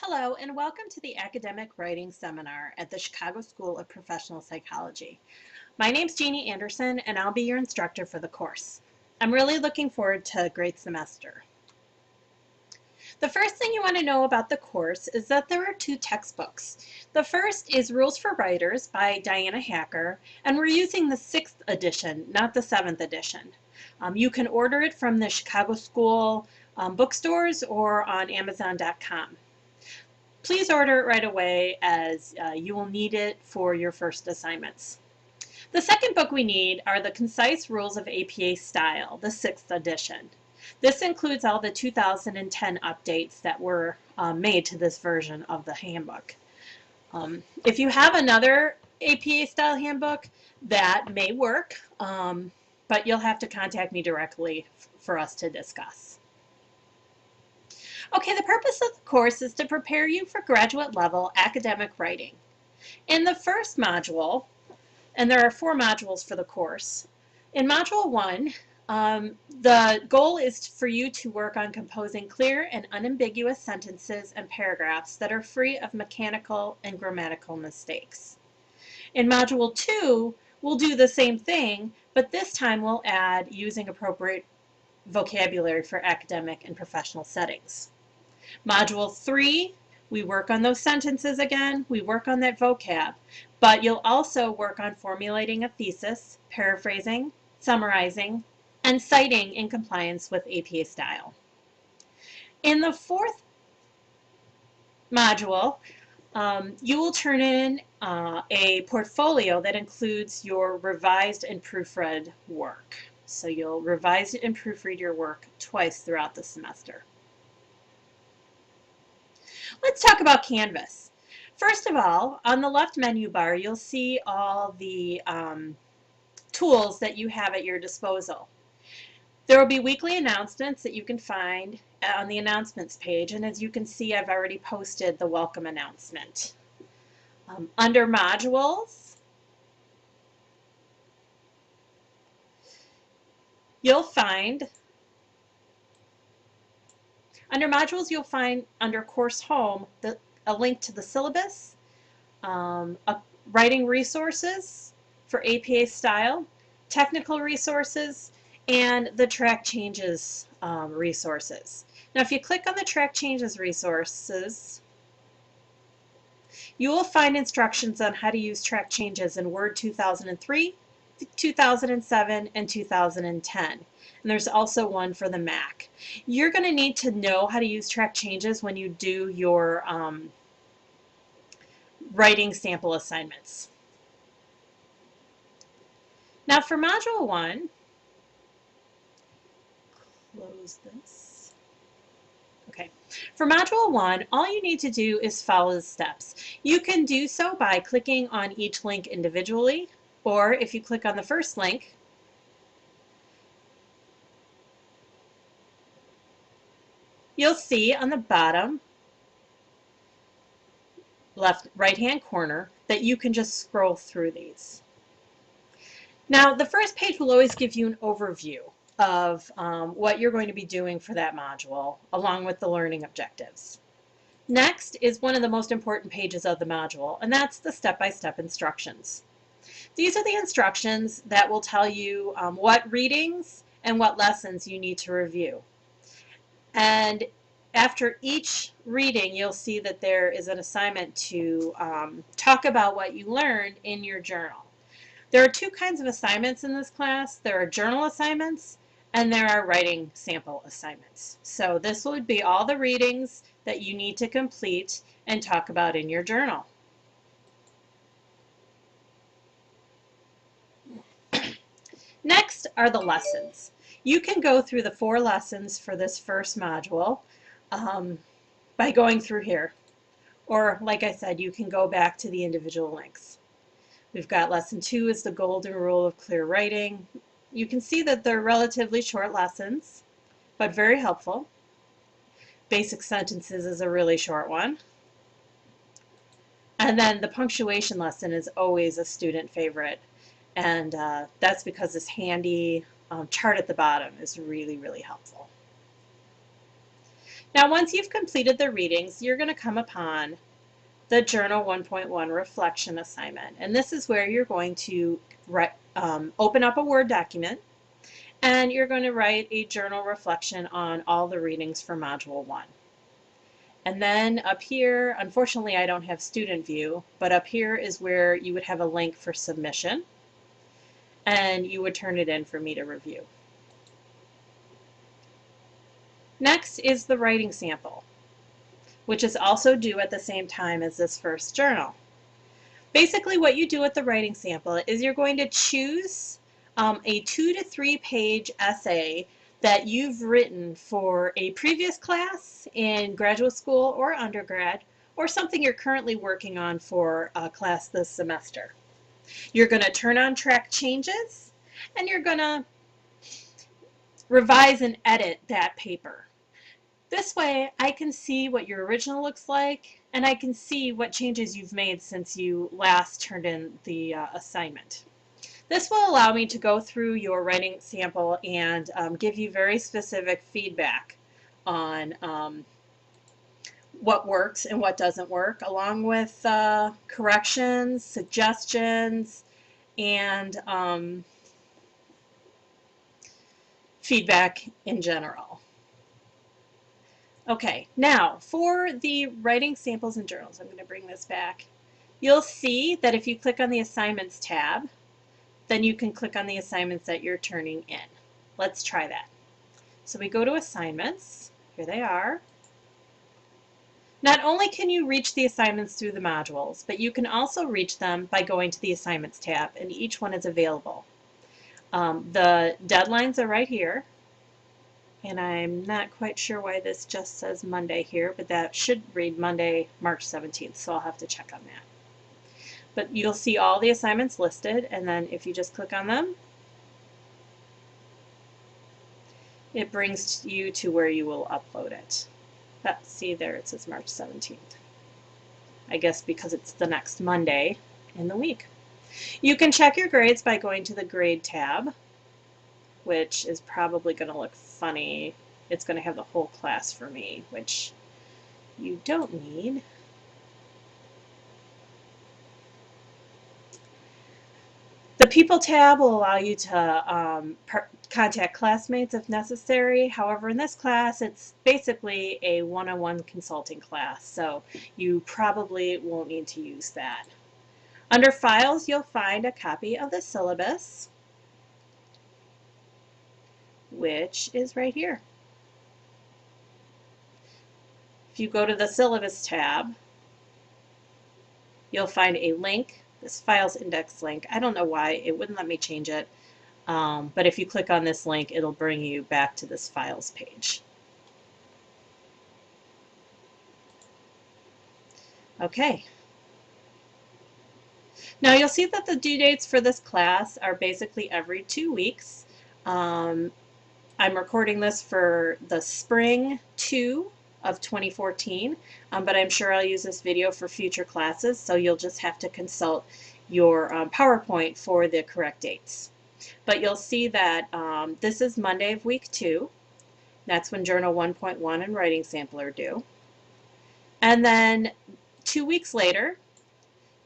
Hello, and welcome to the Academic Writing Seminar at the Chicago School of Professional Psychology. My name's Jeannie Anderson, and I'll be your instructor for the course. I'm really looking forward to a great semester. The first thing you want to know about the course is that there are two textbooks. The first is Rules for Writers by Diana Hacker, and we're using the 6th edition, not the 7th edition. You can order it from the Chicago School bookstores or on Amazon.com. Please order it right away as you will need it for your first assignments. The second book we need are the Concise Rules of APA Style, the 6th edition. This includes all the 2010 updates that were made to this version of the handbook. If you have another APA style handbook, that may work, but you'll have to contact me directly for us to discuss. Okay, the purpose of the course is to prepare you for graduate level academic writing. In the first module, and there are 4 modules for the course, in module 1, the goal is for you to work on composing clear and unambiguous sentences and paragraphs that are free of mechanical and grammatical mistakes. In module 2, we'll do the same thing, but this time we'll add using appropriate vocabulary for academic and professional settings. Module 3, we work on those sentences again, we work on that vocab, but you'll also work on formulating a thesis, paraphrasing, summarizing, and citing in compliance with APA style. In the 4th module, you will turn in a portfolio that includes your revised and proofread work. So you'll revise and proofread your work twice throughout the semester. Let's talk about Canvas. First of all, on the left menu bar, you'll see all the tools that you have at your disposal. There will be weekly announcements that you can find on the announcements page, and as you can see, I've already posted the welcome announcement. Under modules, you'll find under Course Home a link to the syllabus, writing resources for APA style, technical resources, and the track changes resources. Now, if you click on the track changes resources, you will find instructions on how to use track changes in Word 2003, 2007, and 2010. And there's also one for the Mac. You're going to need to know how to use track changes when you do your writing sample assignments. Now for Module 1, close this. Okay. For Module 1, all you need to do is follow the steps. You can do so by clicking on each link individually, or if you click on the first link, you'll see on the bottom left right-hand corner that you can just scroll through these. Now, the first page will always give you an overview of what you're going to be doing for that module, along with the learning objectives. Next is one of the most important pages of the module, and that's the step-by-step instructions. These are the instructions that will tell you what readings and what lessons you need to review. And after each reading, you'll see that there is an assignment to talk about what you learned in your journal. There are 2 kinds of assignments in this class. There are journal assignments and there are writing sample assignments. So this would be all the readings that you need to complete and talk about in your journal. Next are the lessons. You can go through the 4 lessons for this first module by going through here. Or, like I said, you can go back to the individual links. We've got lesson 2 is the golden rule of clear writing. You can see that they're relatively short lessons, but very helpful. Basic sentences is a really short one. And then the punctuation lesson is always a student favorite. And that's because this handy chart at the bottom is really, really helpful. Now, once you've completed the readings, you're going to come upon the Journal 1.1 reflection assignment. And this is where you're going to open up a Word document and you're going to write a journal reflection on all the readings for Module 1. And then up here, unfortunately I don't have student view, but up here is where you would have a link for submission and you would turn it in for me to review. Next is the writing sample, which is also due at the same time as this first journal. Basically what you do with the writing sample is you're going to choose a 2 to 3 page essay that you've written for a previous class in graduate school or undergrad, or something you're currently working on for a class this semester. You're going to turn on track changes and you're going to revise and edit that paper. This way I can see what your original looks like and I can see what changes you've made since you last turned in the assignment. This will allow me to go through your writing sample and give you very specific feedback on what works and what doesn't work, along with corrections, suggestions, and feedback in general. Okay, now for the writing samples and journals, I'm going to bring this back. You'll see that if you click on the assignments tab, then you can click on the assignments that you're turning in. Let's try that. So we go to assignments. Here they are. Not only can you reach the assignments through the modules, but you can also reach them by going to the assignments tab, and each one is available. The deadlines are right here. And I'm not quite sure why this just says Monday here, but that should read Monday, March 17th, so I'll have to check on that. But you'll see all the assignments listed, and then if you just click on them, it brings you to where you will upload it. See there, it says March 17th. I guess because it's the next Monday in the week. You can check your grades by going to the grade tab, which is probably going to look funny. It's going to have the whole class for me, which you don't need. The People tab will allow you to contact classmates if necessary. However, in this class, it's basically a one-on-one consulting class, so you probably won't need to use that. Under Files, you'll find a copy of the syllabus, which is right here. If you go to the Syllabus tab, you'll find a link, this Files Index link. I don't know why it wouldn't let me change it, but if you click on this link, it'll bring you back to this Files page. Okay. Now you'll see that the due dates for this class are basically every 2 weeks. I'm recording this for the spring 2 of 2014, but I'm sure I'll use this video for future classes, so you'll just have to consult your PowerPoint for the correct dates. But you'll see that this is Monday of week 2. That's when Journal 1.1 and Writing Sample are due. And then 2 weeks later,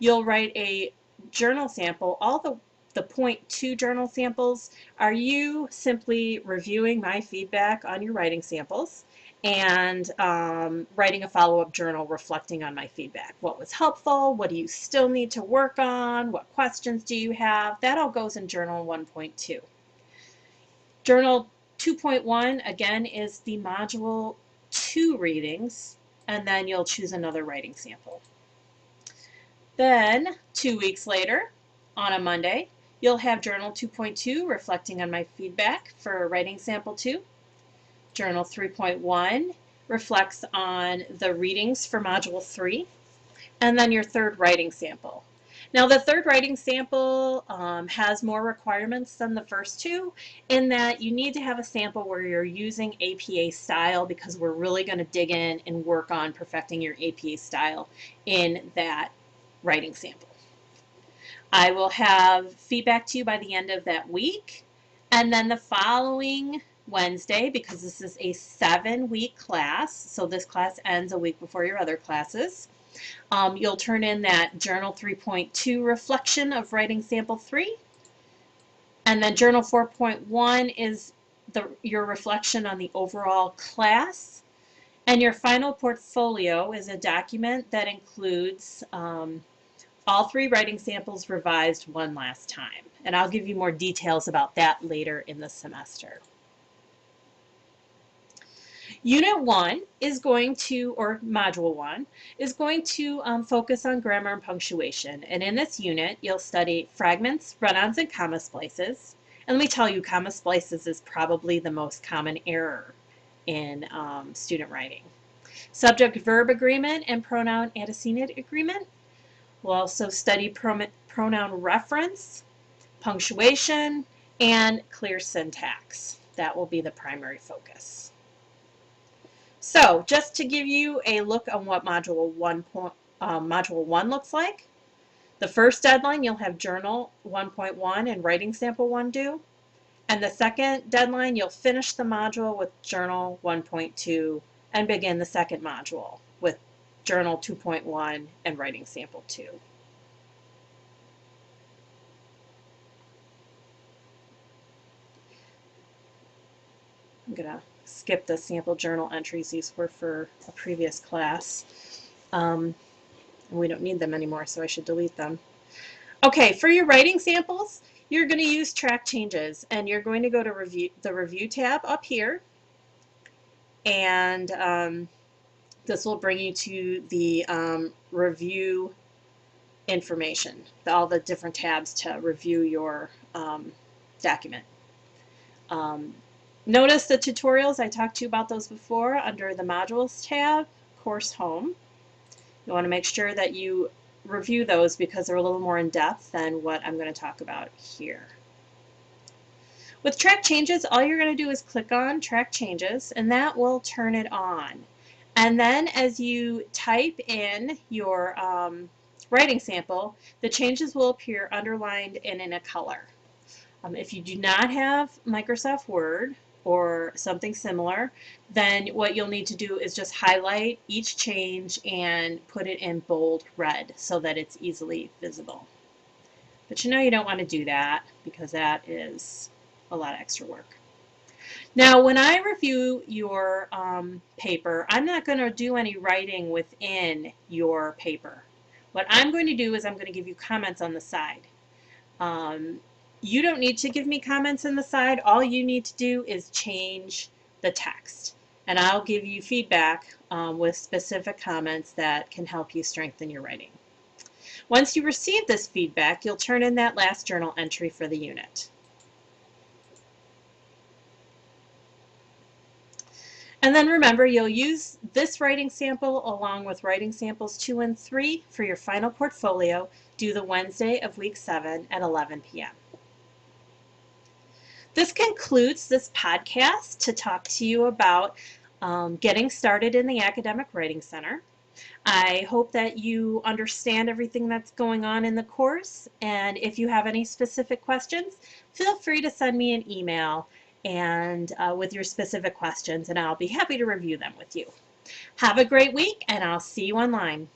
you'll write a journal sample. All the point 2 journal samples are you simply reviewing my feedback on your writing samples and writing a follow-up journal reflecting on my feedback. What was helpful? What do you still need to work on? What questions do you have? That all goes in Journal 1.2. Journal 2.1, again, is the Module 2 readings, and then you'll choose another writing sample. Then, 2 weeks later, on a Monday, you'll have Journal 2.2 reflecting on my feedback for Writing Sample 2. Journal 3.1 reflects on the readings for Module 3. And then your third writing sample. Now the third writing sample has more requirements than the first 2 in that you need to have a sample where you're using APA style, because we're really going to dig in and work on perfecting your APA style in that writing sample. I will have feedback to you by the end of that week, and then the following Wednesday, because this is a 7-week class, so this class ends a week before your other classes. You'll turn in that Journal 3.2 reflection of writing sample 3. And then Journal 4.1 is your reflection on the overall class. And your final portfolio is a document that includes all 3 writing samples revised one last time. And I'll give you more details about that later in the semester. Unit 1 is going to, or Module 1, is going to focus on grammar and punctuation. And in this unit, you'll study fragments, run-ons, and comma splices. And let me tell you, comma splices is probably the most common error in student writing. Subject-verb agreement and pronoun antecedent agreement. We'll also study pronoun reference, punctuation, and clear syntax. That will be the primary focus. So just to give you a look on what Module 1 looks like, the first deadline you'll have Journal 1.1 and Writing Sample 1 due, and the second deadline you'll finish the module with Journal 1.2 and begin the second module with Journal 2.1 and Writing Sample 2. I'm going to skip the sample journal entries. These were for a previous class. We don't need them anymore, so I should delete them. Okay, for your writing samples, you're going to use track changes, and you're going to go to the review tab up here, and this will bring you to the review information, all the different tabs to review your document. Notice the tutorials, I talked to you about those before under the Modules tab, Course Home. You want to make sure that you review those because they're a little more in depth than what I'm going to talk about here. With track changes, all you're going to do is click on track changes, and that will turn it on. And then as you type in your writing sample, the changes will appear underlined and in a color. If you do not have Microsoft Word or something similar, then what you'll need to do is just highlight each change and put it in bold red so that it's easily visible. But you know you don't want to do that because that is a lot of extra work. Now when I review your paper, I'm not going to do any writing within your paper. What I'm going to do is I'm going to give you comments on the side. You don't need to give me comments on the side. All you need to do is change the text. And I'll give you feedback with specific comments that can help you strengthen your writing. Once you receive this feedback, you'll turn in that last journal entry for the unit. And then remember, you'll use this writing sample along with writing samples 2 and 3 for your final portfolio due the Wednesday of week 7 at 11 p.m. This concludes this podcast to talk to you about getting started in the Academic Writing Center. I hope that you understand everything that's going on in the course, and if you have any specific questions, feel free to send me an email and with your specific questions, and I'll be happy to review them with you. Have a great week, and I'll see you online.